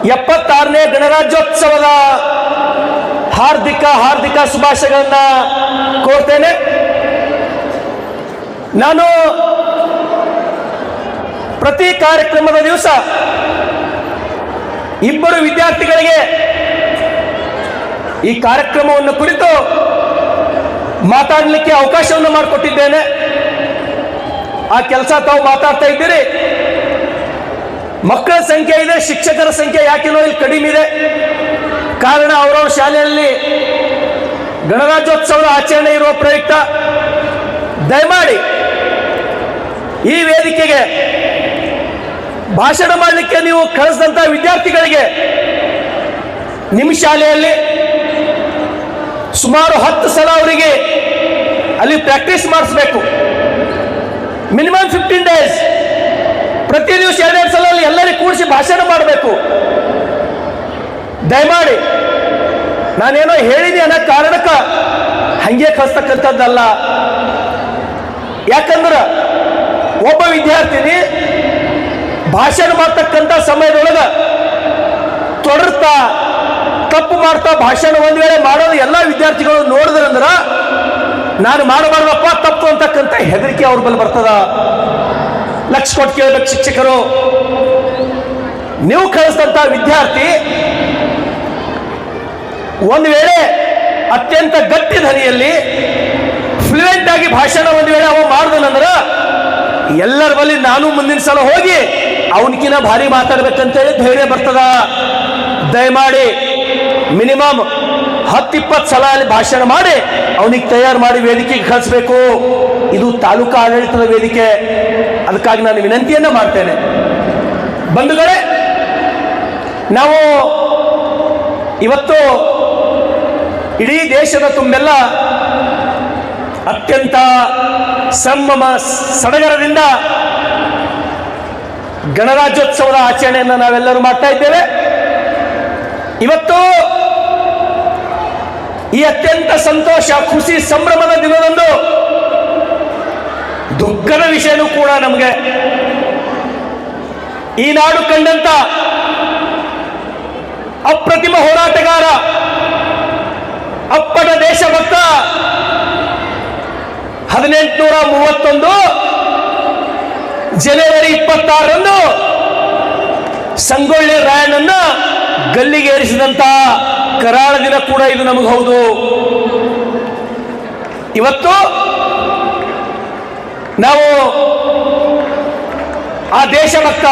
76ನೇ ಗಣರಾಜ್ಯೋತ್ಸವದ ಹಾರ್ದಿಕ ಶುಭಾಶಯಗಳನ್ನ ಕೋರ್ತೇನೆ. ನಾನು ಪ್ರತಿ ಕಾರ್ಯಕ್ರಮದ ದಿವಸ ಇಬ್ಬರು ವಿದ್ಯಾರ್ಥಿಗಳಿಗೆ ಈ ಕಾರ್ಯಕ್ರಮವನ್ನು ಕುರಿತು ಮಾತಾಡಲಿಕ್ಕೆ ಅವಕಾಶವನ್ನು ಮಾಡಿಕೊಟ್ಟಿದ್ದೇನೆ. ಆ ಕೆಲಸ ತಾವು ಮಾತಾಡ್ತಾ ಇದ್ದೀರಿ. ಮಕ್ಕಳ ಸಂಖ್ಯೆ ಇದೆ, ಶಿಕ್ಷಕರ ಸಂಖ್ಯೆ ಯಾಕೆನೋ ಇಲ್ಲಿ ಕಡಿಮೆ ಇದೆ. ಕಾರಣ ಅವರವ್ರ ಶಾಲೆಯಲ್ಲಿ ಗಣರಾಜ್ಯೋತ್ಸವದ ಆಚರಣೆ ಇರುವ ಪ್ರಯುಕ್ತ ದಯಮಾಡಿ ಈ ವೇದಿಕೆಗೆ ಭಾಷಣ ಮಾಡಲಿಕ್ಕೆ ನೀವು ಕಳಿಸಿದಂಥ ವಿದ್ಯಾರ್ಥಿಗಳಿಗೆ ನಿಮ್ಮ ಶಾಲೆಯಲ್ಲಿ ಸುಮಾರು 10 ಸಲ ಅವರಿಗೆ ಅಲ್ಲಿ ಪ್ರಾಕ್ಟೀಸ್ ಮಾಡಿಸ್ಬೇಕು. ಮಿನಿಮಮ್ 15 ಡೇಸ್, ಪ್ರತಿ ದಿವಸ 2 ಸಲ ಅಲ್ಲಿ ಎಲ್ಲರಿಗೂ ಕೂಡಿಸಿ ಭಾಷಣ ಮಾಡಬೇಕು. ದಯಮಾಡಿ ನಾನೇನೋ ಹೇಳಿದೆ ಅನ್ನೋ ಕಾರಣಕ್ಕೆ ಹಂಗೆ ಕಳಿಸ್ತಕ್ಕಂಥದ್ದಲ್ಲ. ಯಾಕಂದ್ರೆ ಒಬ್ಬ ವಿದ್ಯಾರ್ಥಿನಿ ಭಾಷಣ ಮಾಡ್ತಕ್ಕಂಥ ಸಮಯದೊಳಗೆ ತೊಡರ್ತಾ ತಪ್ಪು ಮಾಡ್ತಾ ಭಾಷಣ ಒಂದು ವೇಳೆ ಮಾಡೋದು ಎಲ್ಲ ವಿದ್ಯಾರ್ಥಿಗಳು ನೋಡಿದ್ರಂದ್ರ ನಾನು ಮಾಡಬಾರ್ದಪ್ಪ ತಪ್ಪು ಅಂತಕ್ಕಂಥ ಹೆದರಿಕೆ ಅವ್ರ ಬಳಿ ಬರ್ತದ. ಲಕ್ಷ ಕೊಟ್ಟು ಕೇಳಬೇಕು ಶಿಕ್ಷಕರು. ನೀವು ಕಳಿಸಿದಂಥ ವಿದ್ಯಾರ್ಥಿ ಒಂದು ವೇಳೆ ಅತ್ಯಂತ ಗಟ್ಟಿ ಧ್ವನಿಯಲ್ಲಿ ಫ್ಲೂಯೆಂಟ್ ಆಗಿ ಭಾಷಣ ಒಂದು ವೇಳೆ ಅವ ಮಾಡಿದನಂದ್ರ ಎಲ್ಲರ ಬಳಿ ನಾನು ಮುಂದಿನ ಸಲ ಹೋಗಿ ಅವನಕಿನ ಭಾರಿ ಮಾತಾಡ್ಬೇಕಂತೇಳಿ ಧೈರ್ಯ ಬರ್ತದ. ದಯಮಾಡಿ ಮಿನಿಮಮ್ 10-20 ಸಲ ಅಲ್ಲಿ ಭಾಷಣ ಮಾಡಿ ಅವನಿಗೆ ತಯಾರು ಮಾಡಿ ವೇದಿಕೆಗೆ ಕಳಿಸ್ಬೇಕು. ಇದು ತಾಲೂಕಾ ಆಡಳಿತದ ವೇದಿಕೆ. ಅದಕ್ಕಾಗಿ ನಾನು ವಿನಂತಿಯನ್ನ ಮಾಡ್ತೇನೆ. ಬಂಧುಗಳೇ, ನಾವು ಇವತ್ತು ಇಡೀ ದೇಶದ ತುಂಬೆಲ್ಲ ಅತ್ಯಂತ ಸಂಭ್ರಮ ಸಡಗರದಿಂದ ಗಣರಾಜ್ಯೋತ್ಸವದ ಆಚರಣೆಯನ್ನು ನಾವೆಲ್ಲರೂ ಮಾಡ್ತಾ ಇದ್ದೇವೆ. ಇವತ್ತು ಈ ಅತ್ಯಂತ ಸಂತೋಷ, ಖುಷಿ, ಸಂಭ್ರಮದ ದಿನದಂದು ದುಃಖದ ವಿಷಯನೂ ಕೂಡ ನಮಗೆ ಈ ನಾಡು ಕಂಡಂತ ಅಪ್ರತಿಮ ಹೋರಾಟಗಾರ, ಅಪ್ಪಟ ದೇಶಭಕ್ತ 1831 ಜನವರಿ 26ರಂದು ಸಂಗೊಳ್ಳಿ ರಾಯಣ್ಣನ್ನ ಗಲ್ಲಿಗೆ ಏರಿಸಿದಂತ ಕರಾಳ ದಿನ ಕೂಡ ಇದು ನಮಗೆ ಹೌದು. ಇವತ್ತು ನಾವು ಆ ದೇಶಭಕ್ತ